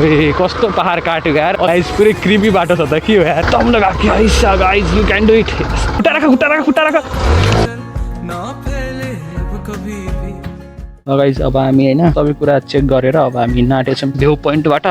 ए कस्तो पहाड काट्यो यार गाइस पुरै क्रिमी बाटो छ त के हो यार तम लगा के ऐसा guys you can do it खुट्टा राख गाइस अब हामी हैन सबै कुरा चेक गरेर अब हामी नाटेछौँ भ्यू पोइन्टबाट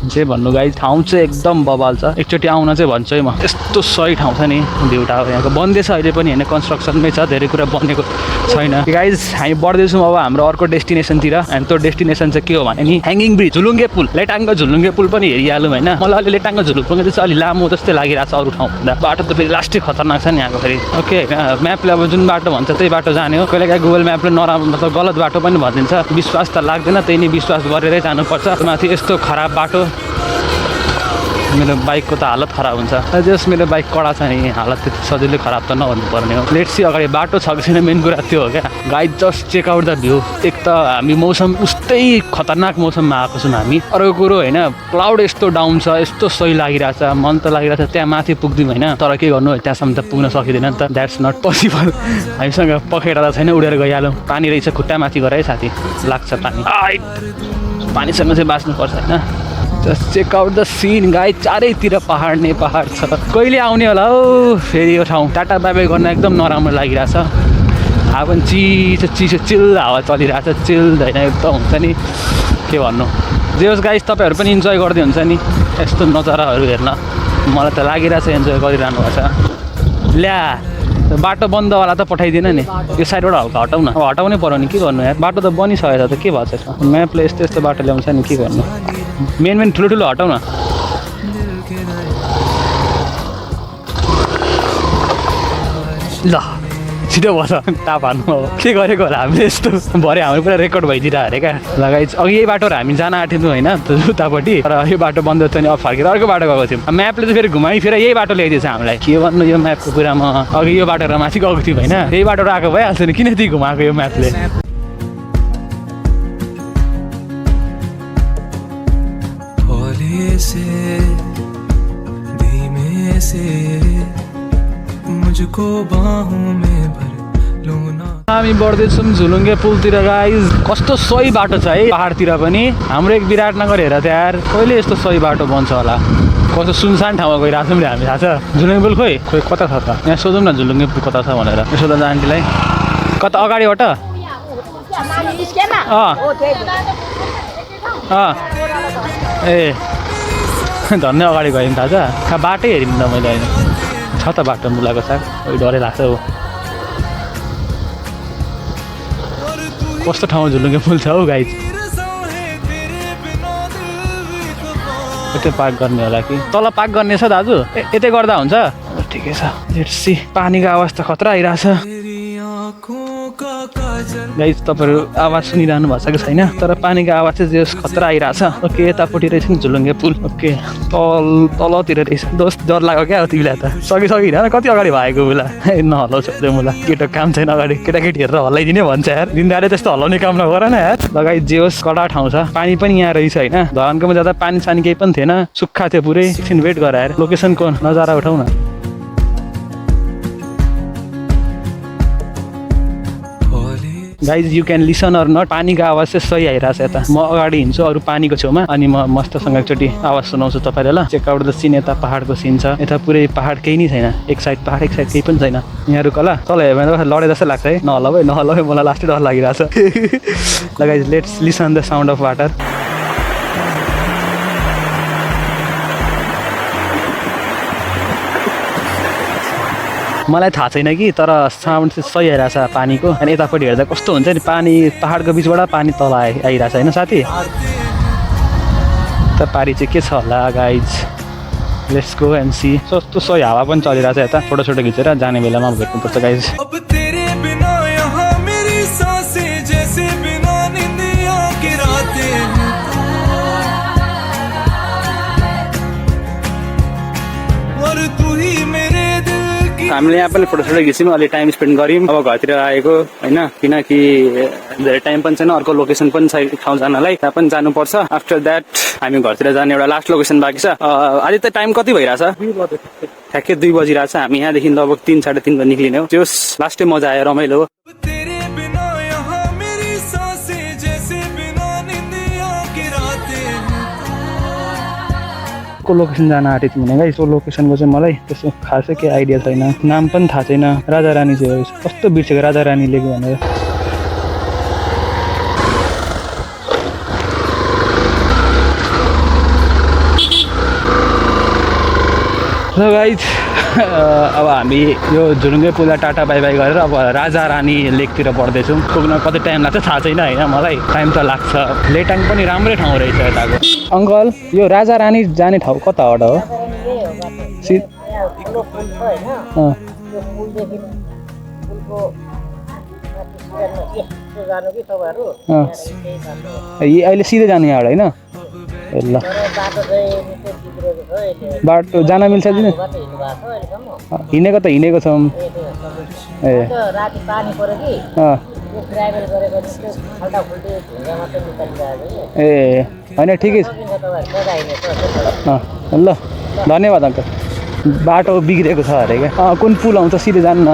जे भन्नु गाइस ठाउँ चाहिँ एकदम बबाल छ एकचोटि आउन चाहिँ भन्छु है म यस्तो सही ठाउँ छ नि भ्यू टावर यहाँको बन्दैछ अहिले पनि हैन कन्स्ट्रक्सनमै छ धेरै कुरा बनेको छैन गाइस हामी बढ्दैछौँ अब हाम्रो अर्को डेस्टिनेसनतिर अनि त्यो डेस्टिनेसन चाहिँ के हो भने नि ह्याङ्गिङ ब्रिज झुलुङ्गे पुल लेटाङको झुलुङ्गे पुल पनि हेरिहालौँ हैन मलाई अहिले लेटाङको झुलुङ्गे चाहिँ अलि लामो जस्तै लागिरहेको छ अरू ठाउँभन्दा बाटो त फेरि लास्टै खतरनाक छ नि यहाँको फेरि ओके म्यापले अब जुन बाटो भन्छ त्यही बाटो जाने हो कहिलेकाहीँ गुगल म्यापले नराम्रो मतलब गलत बाटो पनि भनिदिन्छ विश्वास त लाग्दैन त्यही नै विश्वास गरेरै जानुपर्छ माथि यस्तो खराब बाटो मेरो बाइकको त हालत खराब हुन्छ जस मेरो बाइक कडा छ नि हालत त्यति सजिलै खराब त नभन्नु पर्ने हो लेट्स सी अगाडि बाटो छ कि छैन मेन कुरा त्यो हो क्या guys just check out the view एक त हामी मौसम उस्तै खतरनाक मौसममा आएको छौँ हामी अर्को कुरो होइन क्लाउड यस्तो डाउन छ यस्तो सही लागिरहेछ मन त लागिरहेछ त्यहाँ माथि पुग्दिउँ होइन तर के गर्नु त्यहाँसम्म त पुग्न सकिँदैन नि त द्याट्स नट पोसिबल हामीसँग पखेटा त छैन उडेर गइहालौँ पानी रहेछ खुट्टा माथि गरे है साथी लाग्छ पानी पानीसँग चाहिँ बाँच्नुपर्छ होइन just check out the scene guys चारैतिर पहाड नै पहाड छ कहिले आउने होला हौ फेरि यो ठाउँ टाटा बाई गर्न एकदम नराम्रो लागिरहेछ हावा पनि चिसो चिल हावा चलिरहेछ चिल होइन एकदम हुन्छ नि के भन्नु जे होस् गाइस तपाईँहरू पनि इन्जोय गर्दै हुन्छ नि यस्तो नजाराहरू हेर्न मलाई त लागिरहेछ इन्जोय गरिरहनु भएको छ ल्या बाटो बन्दवाला त पठाइदिएन नि यो साइडबाट हल्का हटाउन अब हटाउनै पर्यो नि के गर्नु यार बाटो त बनिसकेको छ त के भएको छ म्यापले यस्तो यस्तो बाटो ल्याउँछ नि के गर्नु मेन ठुलो हटाउन ल छिटो बस ताप हान्नु अब के गरेको होला हामीले यस्तो भरे हाम्रो पुरा रेकर्ड भइदिएर अरे क्या लगाइज अघि यही बाटोहरू हामी जान आँटेको थियौँ होइन उतापट्टि तर यो बाटो बन्द छ नि अब फर्केर अर्को बाटो गएको थियौँ म्यापले चाहिँ फेरि घुमाइ फेरि यही बाटो ल्याइदिएछ हामीलाई के भन्नु यो म्यापको कुरामा अघि यो बाटोहरू माथि गएको थियौँ होइन यही बाटो आएको भइहाल्छ नि किन यति घुमाएको यो म्यापले मुझको बाहों में भर लूना हामी बढ्दैछौँ झुलुङ्गे पुलतिर गाइज कस्तो सही बाटो छ है पहाडतिर पनि हाम्रो एक विराटनगर हेर त यार कहिले यस्तो सही बाटो बन्छ होला कस्तो सुनसान ठाउँमा गइरहेको छौँ नि हामी थाहा छ झुलुङ्गे पुल खोइ कता छ त यहाँ सोधौँ न झुलुङ्गे पुल कता छ भनेर यसो त आन्टीलाई कता अगाडिबाट ए धन्य अगाडि गयौँ थाहा छ बाटै हेरौँ त मैले होइन छ त बाटो मुलाको साग डरै लाग्छ हौ कस्तो ठाउँमा झुलुङ्गे पुल छ हौ गाइज यतै पार्क गर्ने होला कि तल पार्क गर्ने छ दाजु यतै गर्दा हुन्छ ठिकै छ लेट्स सी पानीको आवाज त खतरा आइरहेछ गाइज तपाईँहरू आवाज सुनिरहनु भएको छ कि छैन तर पानीको आवाज चाहिँ जे खतरा आइरहेछ ओके यतापट्टि रहेछ नि झुलुङ्गे पुल ओके तलतिर रहेछ दोस्त डर लाग्यो क्या तिमीलाई त सकिन कति अगाडि भएको बेला ए नहल्लाउ छोड्दै मलाई केटो काम छैन अगाडि केटाकेटी हेरेर हल्लाइदिने भन्छ यार दिनदारे त्यस्तो हल्लाउने काम नगर न यार लगाइ जे होस् कडा ठाउँ छ पानी पनि यहाँ रहेछ होइन धरानकोमा जाँदा पानी सानी केही पनि थिएन सुक्खा थियो पुरै एकछिन वेट गराएर लोकेसनको नजारा उठाउ न guys you can listen or not पानीको आवाज चाहिँ सही आइरहेछ यता म अगाडि हिँड्छु अरू पानीको छेउमा अनि म मस्तसँग एकचोटि आवाज सुनाउँछु तपाईँलाई ल चेक आउट द सिन यता पहाडको सिन छ यता पुरै पहाड केही नै छैन एक साइड पहाड एक साइड केही पनि छैन यहाँ रुक ल तल हेर्यो भने लडे जस्तो लाग्छ है नहल्लाउ मलाई लास्टै डर लागिरहेछ ल guys let's listen the sound of water मलाई थाहा छैन कि तर साउन्ड चाहिँ सही आइरहेछ पानीको अनि यतापट्टि हेर्दा कस्तो हुन्छ नि पानी पहाडको बिचबाट पानी तल आइरहेछ होइन साथी त पारी चाहिँ के छ होला guys let's go and see कस्तो सही हावा पनि चलिरहेछ यता फोटो खिचेर जाने बेलामा भेट्नुपर्छ गाइज हामीले यहाँ पनि फोटो खिच्यौँ अलि टाइम स्पेन्ड गऱ्यौँ अब घरतिर आएको होइन किनकि धेरै टाइम पनि छैन अर्को लोकेसन पनि छ ठाउँ जानलाई त्यहाँ पनि जानुपर्छ आफ्टर द्याट हामी घरतिर जाने एउटा लास्ट लोकेसन बाँकी छ अहिले त टाइम कति भइरहेछ ठ्याक्कै 2 बजिरहेछ हामी यहाँदेखि लगभग 3-3:30 बजी निक्लिने हो त्यो लास्टै मजा आयो रमाइलो अर्को लोकेसन जान आँटेको छु भने गाइस त्यो लोकेसनको चाहिँ मलाई त्यस्तो खासै केही आइडिया छैन, नाम पनि थाहा छैन। राजा रानी चाहिँ हो, कस्तो बिर्सेको राजा रानी लेख्यो भनेर। र गाइज अब हामी यो झुरुङ्गे पुललाई टाटा बाई बाई गरेर अब राजा रानी लेकतिर बढ्दैछौँ। पुग्न कति टाइम लाग्छ थाहा छैन होइन, मलाई टाइम त लाग्छ। लेटाङ पनि राम्रै ठाउँ रहेछ यताको। अङ्कल यो राजा रानी जाने ठाउँ कताबाट हो? अहिले सिधै जाने यहाँबाट होइन? ल बाटो जान मिल्छ दिन? हिँडेको त हिँडेको छौँ। ए होइन ठिकै छ। ल धन्यवाद अङ्कल। बाटो बिग्रेको छ अरे क्या। कुन पुल आउँछ सिधै जानु न।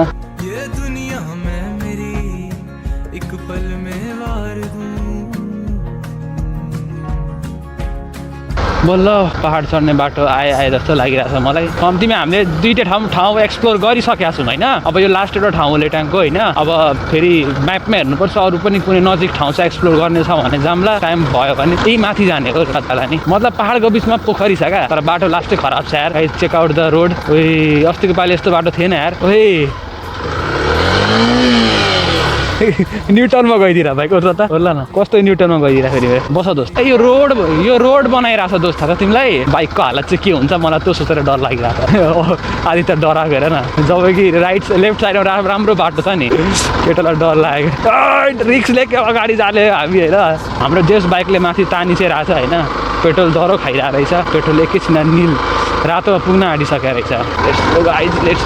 बल्ल पहाड चढ्ने बाटो आए जस्तो लागिरहेछ मलाई। कम्तीमा हामीले दुईवटा ठाउँ एक्सप्लोर गरिसकेका छौँ होइन। अब यो लास्ट एउटा ठाउँ हो लेटाङको होइन। अब फेरि म्यापमा हेर्नुपर्छ अरू पनि कुनै नजिक ठाउँ चाहिँ एक्सप्लोर गर्ने छ भने जाम्ला। टाइम भयो भने त्यही माथि जाने हो कताला नि। मतलब पहाडको बिचमा पोखरी छ क्या, तर बाटो लास्टै खराब छ यार। Check out the road. ओइ अस्तिको पालि यस्तो बाटो थिएन यार। ओइ न्युटनमा गइदिएर भाइ ओर्ला त ओर्ला न, कस्तो न्युटनमा गइदिएर फेरि बस दोस्त। यो रोड बनाइरहेछ दोस्त, थाहा छ तिमीलाई? बाइकको हालत चाहिँ के हुन्छ मलाई त्यो सोचेर डर लागिरहेको। आदि त डराएको हेर न, जब कि लेफ्ट साइडमा राम्रो बाटो छ नि केटालाई डर लागेको। रिक्स लिएको अगाडि जाने हामी होइन। हाम्रो जेस बाइकले माथि तानी चाहिँ रहेछ होइन। पेट्रोल दरो खाइरहेको रहेछ। पेट्रोल एकैछिन निल रातोमा पुग्न आँटिसकेको रहेछ। लेट्स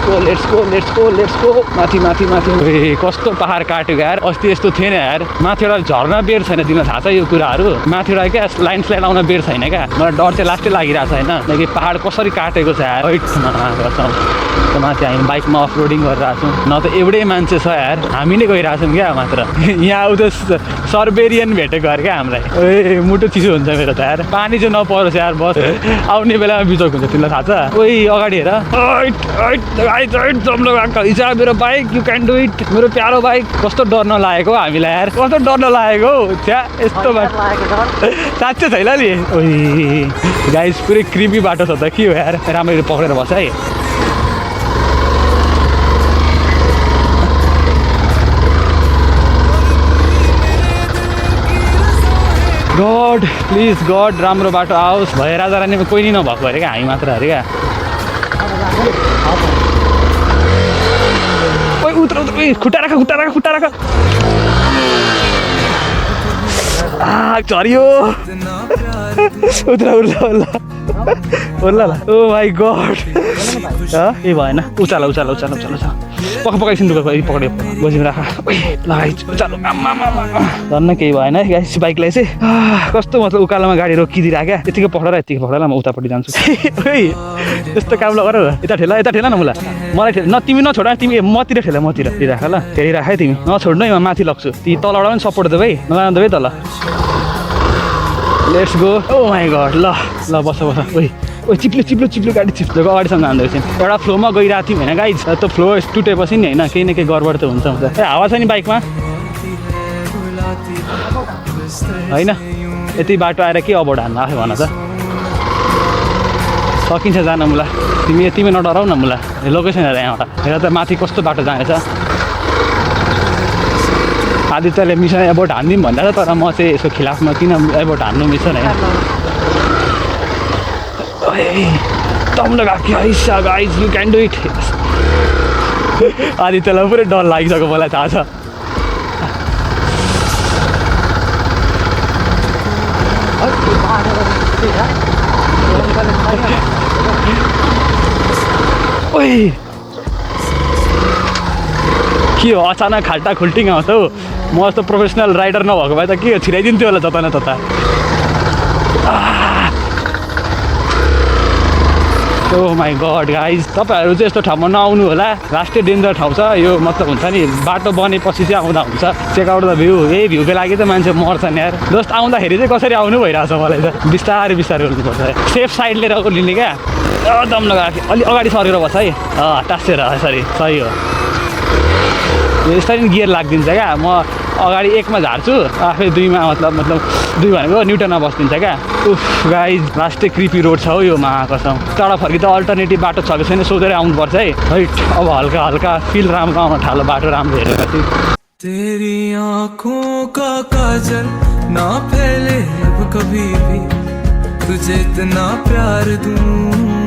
गो माथि माथि माथि। ए कस्तो पहाड काट्यो यार। अस्ति यस्तो थिएन यार। माथिबाट झर्न बेर छैन, तिमीलाई थाहा छ यो कुराहरू? माथिबाट क्या ल्यान्डस्लाइड आउन बेर छैन क्या। मलाई डर चाहिँ लास्टै लागिरहेको छ होइन, किनकि पहाड कसरी काटेको छ यार। माथि हामी बाइकमा अफ रोडिङ गरिरहेको छौँ। न त एउटै मान्छे छ यार, हामी नै गइरहेछौँ क्या मात्र। यहाँ आउँदा सर्बेरियन भेटेको अरे क्या हामीलाई। ए मुटु चिसो हुन्छ मेरो त यार। पानी चाहिँ नपरोस् यार बस। आउने बेलामा बिजोक हुन्छ, तिमीलाई थाहा छ? ओइ अगाडि हेर। इजा मेरो bike, you can do it. मेरो प्यारो बाइक। कस्तो डर नलागेको हामीलाई यार, कस्तो डर नलागेको त्यहाँ यस्तो बाटो साँच्चै छैन नि। ओइ गाइस पुरै क्रिमी बाटो छ त के हो यार। राम्ररी पक्रेर बस है। गड प्लिज गड राम्रो बाटो आओस्। भए राजा रानीमा कोही नै नभएको अरे क्या, हामी मात्र अरे क्या। ओइ उत्र खुट्टा राख। झरियो उर्ला ल। ओ माई गड ए भएन। उचाल पकाइसिन पक्रियो बजीमा राख। झन् केही भएन गाइस। बाइकलाई चाहिँ कस्तो मतलब उकालोमा गाडी रोकिदिरहेको क्या। यतिकै पक्रेर म उतापट्टि जान्छु। यस्तो काम नगर। यता ठेला न मलाई न तिमी नछोड, तिमी मतिर ठेला मतिर राख ल। फेरि राख है तिमी, नछोड्नु है। म माथि लग्छु। ती तलबाट पनि सपोर्ट देऊ है, नजानु देऊ है तल। Let's go. Oh my god. ल बस। ओइ चिप्लो गाडी चिप्लो अगाडिसम्म जाँदो रहेछ। एउटा फ्लोमा गइरहेको थियौँ होइन गाइज। त्यो फ्लो टुटेपछि नि होइन केही न केही गडबड त हुन्छ। ए हावा छ नि बाइकमा होइन। यति बाटो आएर के अबोर्ड हान्नु आफै भन त। सकिन्छ जान मुला। तिमी यतिमै नडराउ न मुला। लोकेसन हेर यहाँबाट हेर त माथि कस्तो बाटो जानेछ। आदित्यले मिसन एबोर्ड हानिदिउँ भन्दा त, तर म चाहिँ यसको खिलाफमा किन एबोर्ड हान्नु मिसन होइन। Guys you can do it. आदित्यलाई पुरै डर लागिसक्यो मलाई थाहा छ। ओइ के हो अचानक खाल्टा खुल्टिङ आउँछ हौ। म जस्तो प्रोफेसनल राइडर नभएको भए त के हो छिराइदिन्थ्यो होला जता न तता। ओ माई गड गाइज, तपाईँहरू चाहिँ यस्तो ठाउँमा नआउनु होला, लास्टै डेन्जर ठाउँ छ यो। मतलब हुन्छ नि बाटो बनेपछि चाहिँ आउँदा हुन्छ। चेक आउट द भ्यू, यही भ्यूको लागि त मान्छे मर्छ नि यार। जस्ट आउँदाखेरि चाहिँ कसरी आउनु भइरहेछ मलाई त। बिस्तारै बिस्तारै गर्नुपर्छ, सेफ साइड लिएर लिने क्या। दम लगाएको अलि अगाडि सरेर बस है, टाँसेर यसरी सही हो। यसरी गियर लागिदिन्छ क्या। म अगाडि 1 मा झार्छु, आफै 2 मा मतलब 2 भनेको न्युटनमा बस्दिन्छ क्या। उफ गाइज, लास्टै क्रिपी रोड छ हो यो, महाकसम। टाढा फर्किँदा अल्टरनेटिभ बाटो छ कि छैन सोधेर आउनुपर्छ है। हैट, अब हल्का हल्का फिल राम्रो आउन थाल्यो, बाटो राम्रो हेरेपछि। तेरी आँखों का काजल ना फैले अब कभी भी, तुझे इतना प्यार दूं